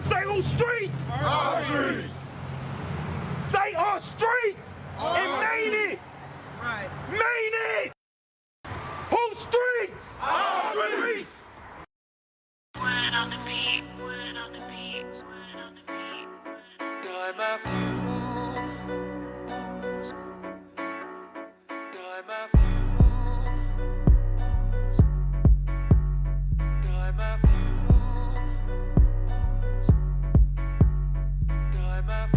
Say on streets. Our streets. Say on streets. And made it. Right. Made it. Whose streets? Our streets. Word on the beat, word on the beat, word on the beat. Time after time after time after time after time after time after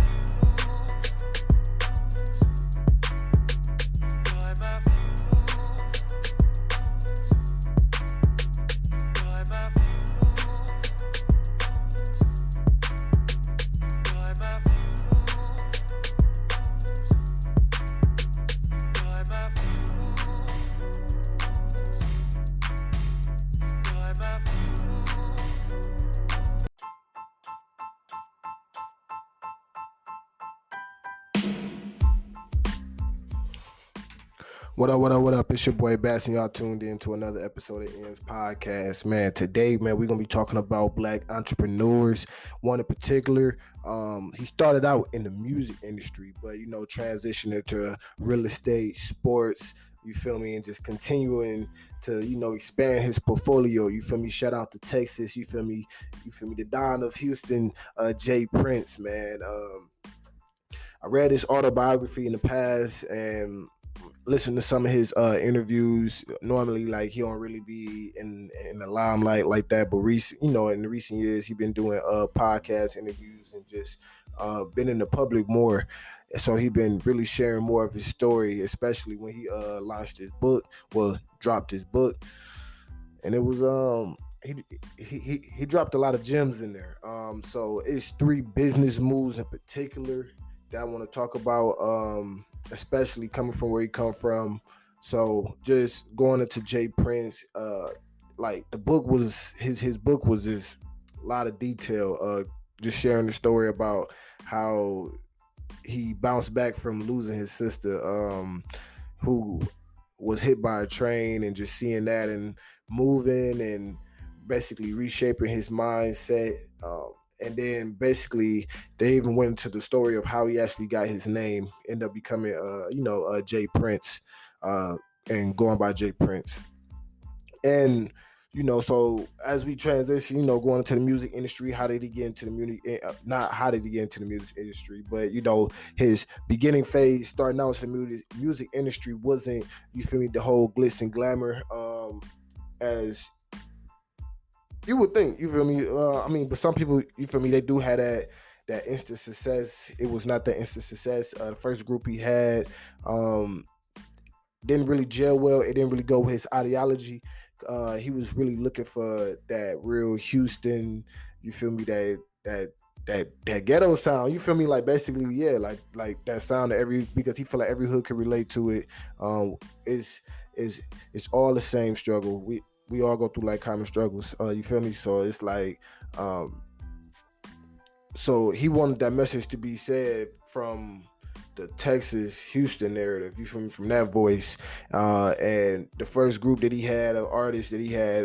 What up? It's your boy Bass, and y'all tuned in to another episode of Ends Podcast. Man, today, we're going to be talking about black entrepreneurs. One in particular, he started out in the music industry, but, transitioned into real estate, sports, you feel me, and just continuing to, expand his portfolio, you feel me? Shout out to Texas, you feel me, the Don of Houston, J.Prince, man. I read his autobiography in the past and listen to some of his interviews. Normally, like, he don't really be in the limelight like that, but in the recent years, he been doing podcast interviews and just been in the public more. So he been really sharing more of his story, especially when he launched his book, dropped his book, and it was he dropped a lot of gems in there. So it's 3 business moves in particular that I want to talk about, especially coming from where he come from. So just going into J.Prince, like the book was his book was just a lot of detail, just sharing the story about how he bounced back from losing his sister, who was hit by a train, and just seeing that and moving and basically reshaping his mindset. And then basically they even went into the story of how he actually got his name, ended up becoming, J.Prince, and going by J.Prince. And, so as we transition, going into the music industry, how did he get into the music? Not how did he get into the music industry, but, his beginning phase, starting out in the music industry wasn't, you feel me, the whole glitz and glamour, as you would think, you feel me? But some people, you feel me, they do have that instant success. It was not that instant success. The first group he had didn't really gel well. It didn't really go with his ideology. He was really looking for that real Houston, you feel me, that ghetto sound, you feel me, like basically, yeah, like that sound that because he felt like every hood could relate to it. It's all the same struggle. We all go through like common struggles, you feel me? So it's like, so he wanted that message to be said from the Texas Houston narrative, you feel me, from that voice. And the first group that he had, of artists that he had,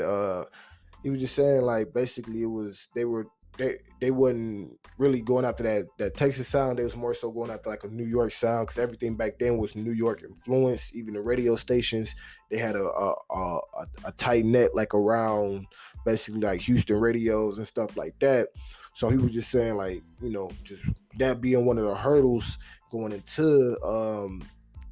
he was just saying, like, basically they wasn't really going after that Texas sound. They was more so going after like a New York sound, because everything back then was New York influenced. Even the radio stations, they had a tight net like around basically like Houston radios and stuff like that. So he was just saying, like, just that being one of the hurdles going into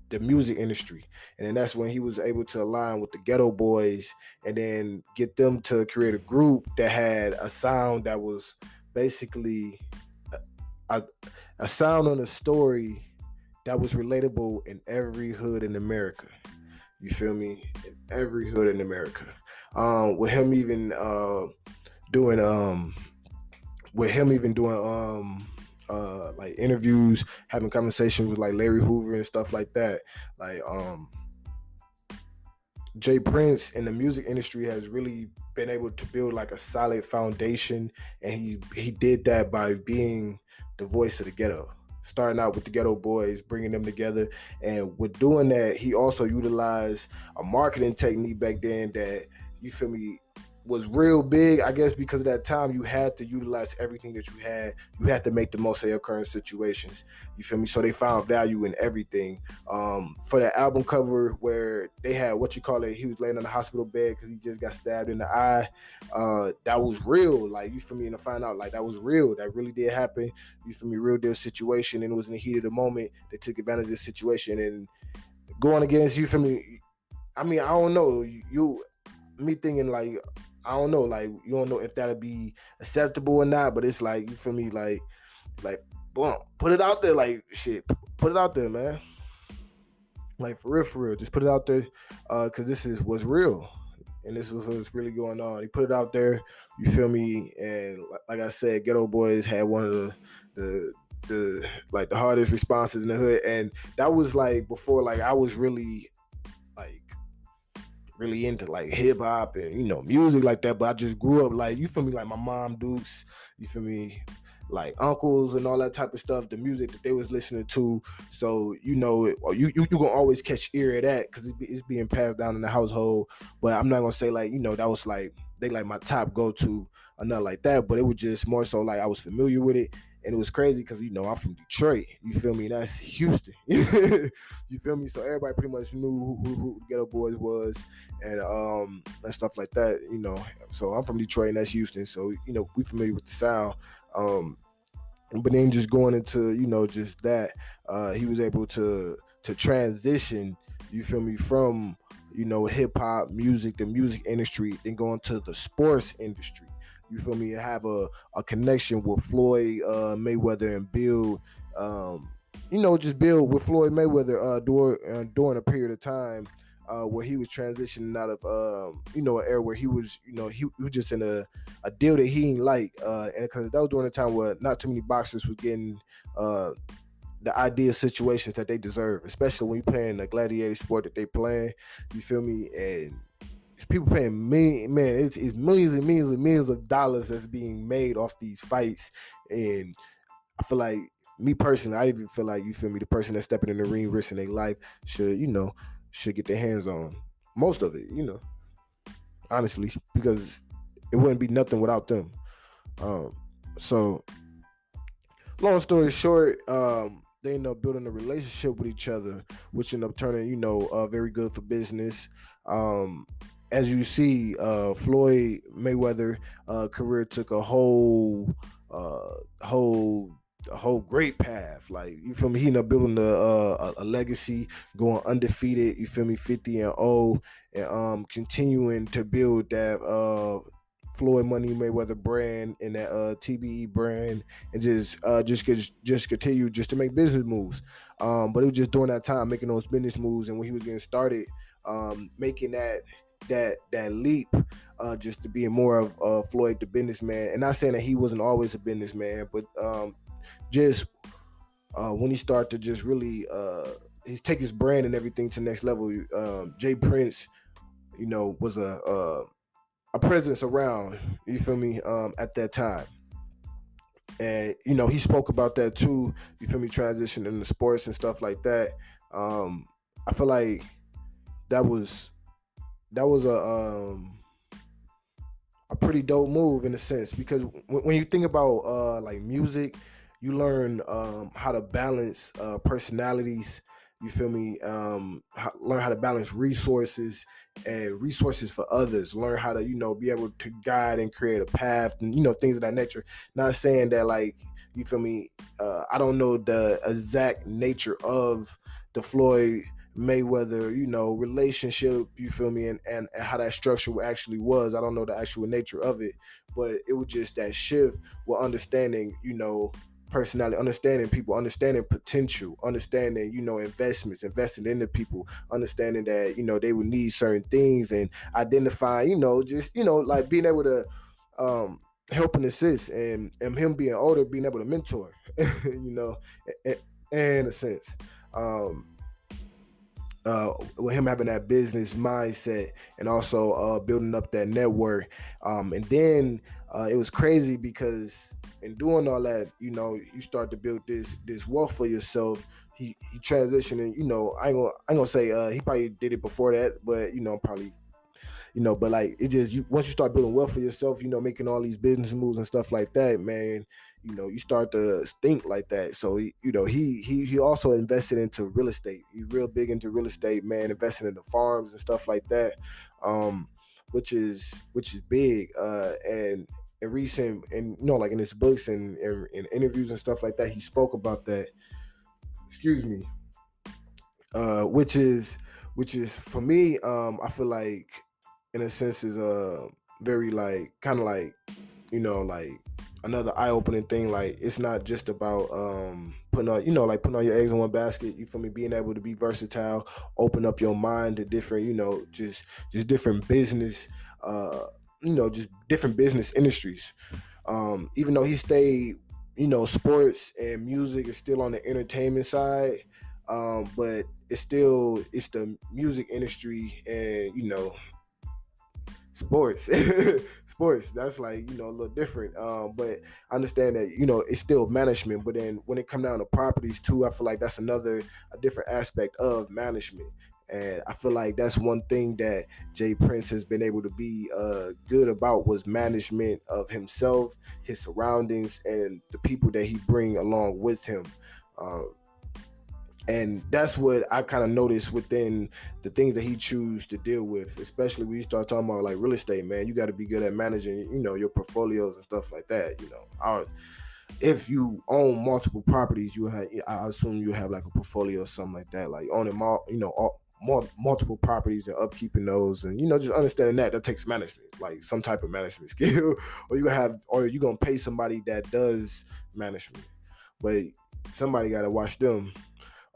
the music industry. And then that's when he was able to align with the Ghetto Boys and then get them to create a group that had a sound that was basically a sound on a story that was relatable in every hood in America. You feel me? In every hood in America. With him even doing like interviews, having conversations with like Larry Hoover and stuff like that. Like J.Prince in the music industry has really been able to build like a solid foundation, and he did that by being the voice of the ghetto, starting out with the Ghetto Boys, bringing them together. And with doing that, he also utilized a marketing technique back then that, you feel me, was real big, I guess, because at that time you had to utilize everything that you had. You had to make the most of your current situations. You feel me? So they found value in everything. For that album cover where they had what you call it, he was laying on the hospital bed because he just got stabbed in the eye. That was real. Like, you feel me? And to find out like that was real. That really did happen. You feel me? Real deal situation, and it was in the heat of the moment. They took advantage of the situation and going against, you feel me? I mean, I don't know. Me thinking like, I don't know, like, you don't know if that'll be acceptable or not, but it's like, you feel me, like, boom, put it out there, like, shit, put it out there, man. Like, for real, just put it out there, because this is what's real, and this is what's really going on. He put it out there, you feel me, and like I said, Ghetto Boys had one of the like the hardest responses in the hood, and that was like before, like, I was really into like hip hop and, you know, music like that, but I just grew up like, you feel me, like my mom, Dukes, you feel me, like uncles and all that type of stuff, the music that they was listening to. So, you know, you gonna always catch ear of that because it's being passed down in the household. But I'm not gonna say like, you know, that was like they like my top go to or nothing like that, but it was just more so like I was familiar with it. And it was crazy because, you know, I'm from Detroit. You feel me? That's Houston. You feel me? So everybody pretty much knew who Ghetto Boys was and stuff like that, you know. So I'm from Detroit and that's Houston. So, you know, we familiar with the sound. But then just going into, you know, just that, he was able to transition, you feel me, from, you know, hip hop music, the music industry, then going to the sports industry. You feel me? Have a connection with Floyd Mayweather and build, you know, just build with Floyd Mayweather during a period of time where he was transitioning out of, you know, an era where he was, you know, he was just in a deal that he didn't like. And because that was during a time where not too many boxers were getting the ideal situations that they deserve, especially when you're playing the gladiator sport that they playing. You feel me? And people paying it's millions and millions and millions of dollars that's being made off these fights. And I feel like, me personally, I even feel like, you feel me, the person that's stepping in the ring risking their life should get their hands on most of it, you know, honestly, because it wouldn't be nothing without them. So long story short, they end up building a relationship with each other, which ended up turning, you know, very good for business. As you see, Floyd Mayweather career took a whole great path. Like, you feel me, he ended up building a legacy, going undefeated, you feel me, 50-0, and continuing to build that Floyd Money Mayweather brand and that TBE brand, and just continue just to make business moves. But it was just during that time making those business moves, and when he was getting started, making that leap, just to being more of Floyd the businessman. And not saying that he wasn't always a businessman, but just when he started to just really he take his brand and everything to the next level. J.Prince, you know, was a presence around, you feel me, at that time. And, you know, he spoke about that too, you feel me, transitioning into sports and stuff like that. I feel like that was a pretty dope move in a sense, because when you think about like music, you learn how to balance personalities, you feel me, learn how to balance resources and resources for others, learn how to, you know, be able to guide and create a path and, you know, things of that nature. Not saying that, like, you feel me, I don't know the exact nature of the Floyd Mayweather, you know, relationship, you feel me, and how that structure actually was. I don't know the actual nature of it, but it was just that shift with understanding, you know, personality, understanding people, understanding potential, understanding, you know, investments, investing in the people, understanding that, you know, they would need certain things, and identifying, you know, just, you know, like being able to help and assist, and him being older, being able to mentor, you know, in a sense. With him having that business mindset and also building up that network. And then it was crazy because in doing all that, you know, you start to build this wealth for yourself. He transitioned, and, you know, I ain't gonna say he probably did it before that, but, you know, probably But like it just once you start building wealth for yourself, making all these business moves and stuff like that, man, you start to think like that. So he also invested into real estate. He's real big into real estate, man, investing in the farms and stuff like that, which is big. And in recent, and like in his books and in interviews and stuff like that, he spoke about that. Excuse me. Which is for me, I feel like in a sense is very like kind of like like another eye-opening thing. Like it's not just about putting on your eggs in one basket. You feel me? Being able to be versatile, open up your mind to different just different business just different business industries. Even though he stayed sports and music is still on the entertainment side, but it's the music industry and sports that's like a little different, but I understand that it's still management. But then when it comes down to properties too, I feel like that's a different aspect of management. And I feel like that's one thing that J.Prince has been able to be good about, was management of himself, his surroundings, and the people that he bring along with him. And that's what I kind of noticed within the things that he chooses to deal with, especially when you start talking about like real estate, man. You got to be good at managing, your portfolios and stuff like that. If you own multiple properties, I assume you have like a portfolio or something like that, like owning multiple properties and upkeeping those, and just understanding that takes management, like some type of management skill, or you're gonna pay somebody that does management, but somebody got to watch them.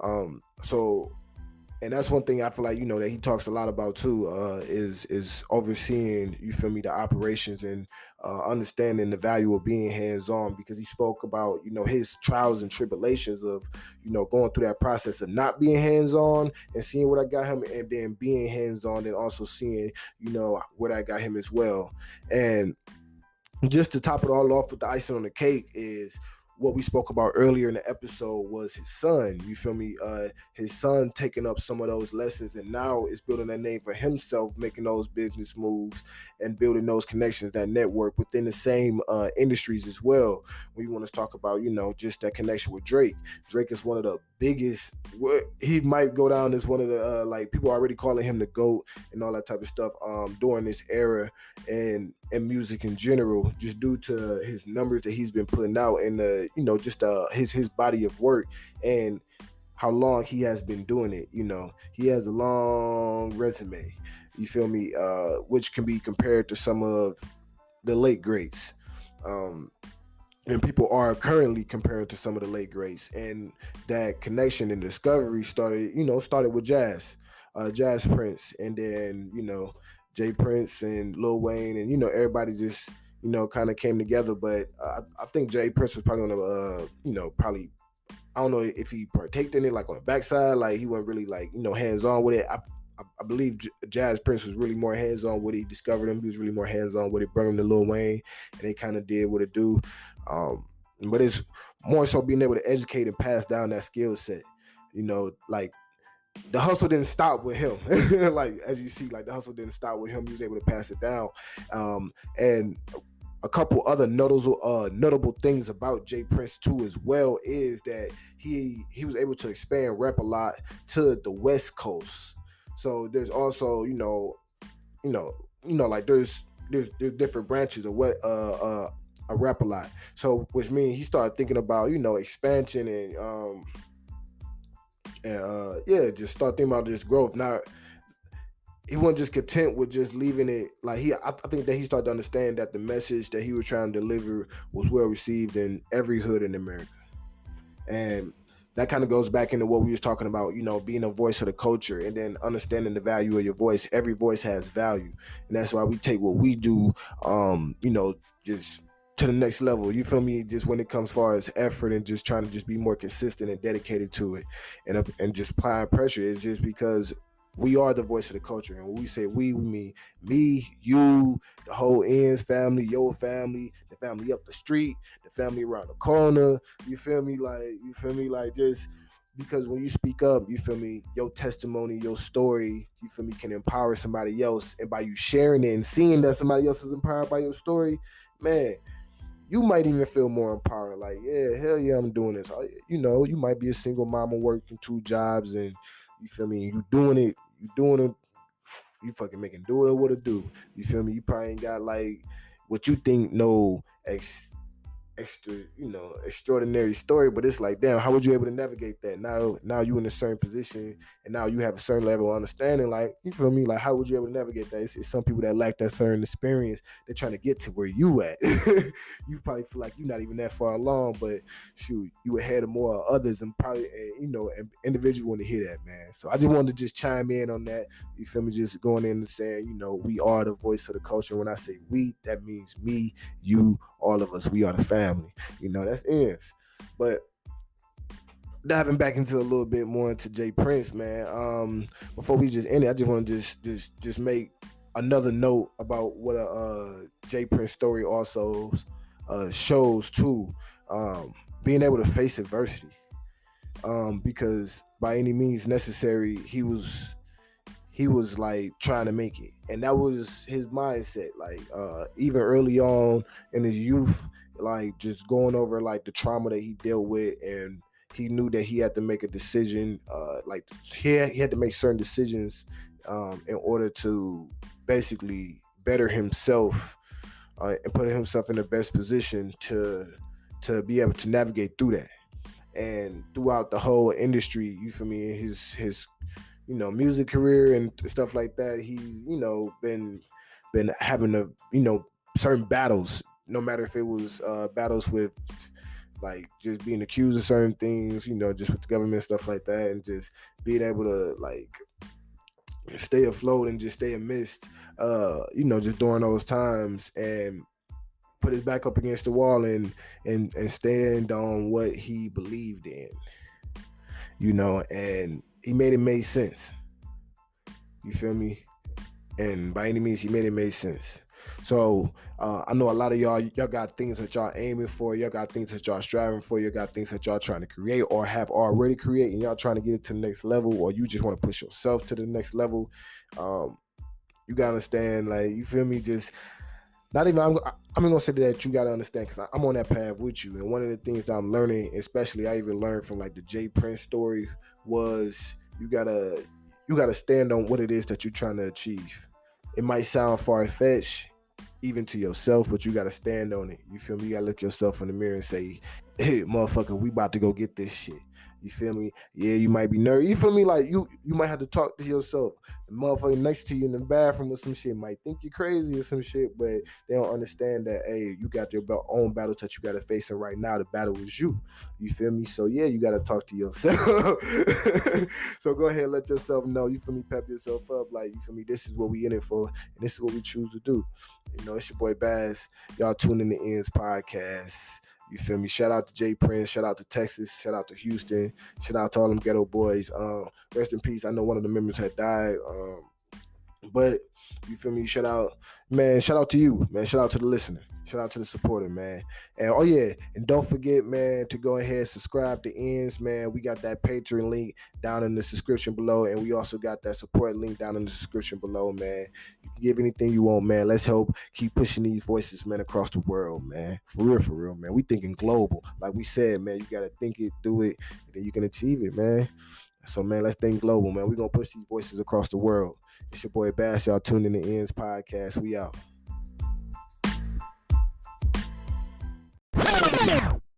And that's one thing I feel like that he talks a lot about too, is overseeing, you feel me, the operations, and understanding the value of being hands-on, because he spoke about his trials and tribulations of going through that process of not being hands-on and seeing what I got him, and then being hands-on and also seeing what I got him as well. And just to top it all off with the icing on the cake is what we spoke about earlier in the episode, was his son. You feel me? His son taking up some of those lessons, and now is building a name for himself, making those business moves and building those connections, that network within the same industries as well. We want to talk about, just that connection with Drake. Drake is one of the biggest. He might go down as one of the like people are already calling him the GOAT and all that type of stuff during this era and music in general, just due to his numbers that he's been putting out, and his body of work and how long he has been doing it. He has a long resume, you feel me, which can be compared to some of the late greats, and people are currently compared to some of the late greats. And that connection and discovery started with J.Prince, and then J.Prince and Lil Wayne, and everybody just kind of came together. But I think J.Prince was probably on the probably, I don't know if he partaked in it like on the backside, like he wasn't really like hands on with it. I believe J.Prince was really more hands on with it. He discovered him. He was really more hands on with it. Brought him to Lil Wayne, and they kind of did what it do. But it's more so being able to educate and pass down that skill set. Like the hustle didn't stop with him. Like as you see, like the hustle didn't stop with him. He was able to pass it down. And a couple other notable things about J.Prince too as well is that he was able to expand rap a lot to the West Coast. So there's also like there's different branches of what a rap a lot. So which means he started thinking about expansion and just start thinking about this growth. Now he wasn't just content with just leaving it. Like I think that he started to understand that the message that he was trying to deliver was well received in every hood in America. And that kind of goes back into what we was talking about, being a voice of the culture, and then understanding the value of your voice. Every voice has value, and that's why we take what we do, just to the next level. You feel me? Just when it comes far as effort and just trying to just be more consistent and dedicated to it, and just applying pressure is just because we are the voice of the culture. And when we say we mean me, you, the whole Ends family, your family, the family up the street, the family around the corner. You feel me? Like just because when you speak up, you feel me, your testimony, your story, you feel me, can empower somebody else. And by you sharing it and seeing that somebody else is empowered by your story, man, you might even feel more empowered. Like, yeah, hell yeah, I'm doing this. You know, you might be a single mama working 2 jobs, and you feel me, you doing it, you fucking making do it what it do. You feel me? You probably ain't got like what you think extraordinary story, but it's like, damn, how would you able to navigate that? Now you in a certain position, and now you have a certain level of understanding. Like, you feel me? Like, how would you able to navigate that? It's some people that lack that certain experience. They're trying to get to where you at. You probably feel like you're not even that far along, but shoot, you ahead of more others, and probably, an individual want to hear that, man. So I just wanted to just chime in on that. You feel me? Just going in and saying, we are the voice of the culture. When I say we, that means me, you, all of us. We are the family. That's it. But diving back into a little bit more into J.Prince, man. Before we just end it, I just want to just make another note about what a J.Prince story also shows too. Being able to face adversity, because by any means necessary, he was like trying to make it, and that was his mindset. Like, even early on in his youth, like just going over like the trauma that he dealt with, and he knew that he had to make a decision. Like he had to make certain decisions in order to basically better himself and put himself in the best position to be able to navigate through that. And throughout the whole industry, you feel me, his music career and stuff like that, he's been having certain battles, no matter if it was battles with like just being accused of certain things, just with the government, stuff like that, and just being able to like stay afloat and just stay amidst just during those times, and put his back up against the wall and stand on what he believed in, and he made it make sense. You feel me? And by any means, he made it make sense. So I know a lot of y'all got things that y'all aiming for. Y'all got things that y'all striving for. You got things that y'all trying to create or have already created, and y'all trying to get it to the next level, or you just want to push yourself to the next level. You gotta understand, like, you feel me? Just not even. I'm gonna say that you gotta understand, because I'm on that path with you. And one of the things that I'm learning, especially I even learned from like the J.Prince story, was you gotta stand on what it is that you're trying to achieve. It might sound far-fetched even to yourself, but you gotta stand on it. You feel me? You gotta look yourself in the mirror and say, hey, motherfucker, we about to go get this shit. You feel me? Yeah, you might be nervous. You feel me? Like, you might have to talk to yourself. The motherfucker next to you in the bathroom or some shit might think you're crazy or some shit, but they don't understand that, hey, you got your own battles that you got to face, and right now the battle is you. You feel me? So, yeah, you got to talk to yourself. So go ahead and let yourself know. You feel me? Pep yourself up. Like, you feel me? This is what we in it for, and this is what we choose to do. It's your boy Bass. Y'all tune in the Ends podcast. You feel me? Shout out to J.Prince. Shout out to Texas. Shout out to Houston. Shout out to all them ghetto boys. Rest in peace. I know one of the members had died. But you feel me? Shout out to you, man. Shout out to the listener. Shout out to the supporter, man. And oh yeah, and don't forget, man, to go ahead and subscribe to Ends, man. We got that Patreon link down in the description below, and we also got that support link down in the description below, man. You can give anything you want, man. Let's help keep pushing these voices, man, across the world, man. For real, man. We thinking global. Like we said, man, you gotta think it, do it, and then you can achieve it, man. So, man, let's think global, man. We're gonna push these voices across the world. It's your boy Bass. Y'all tuned in to Ends podcast. We out.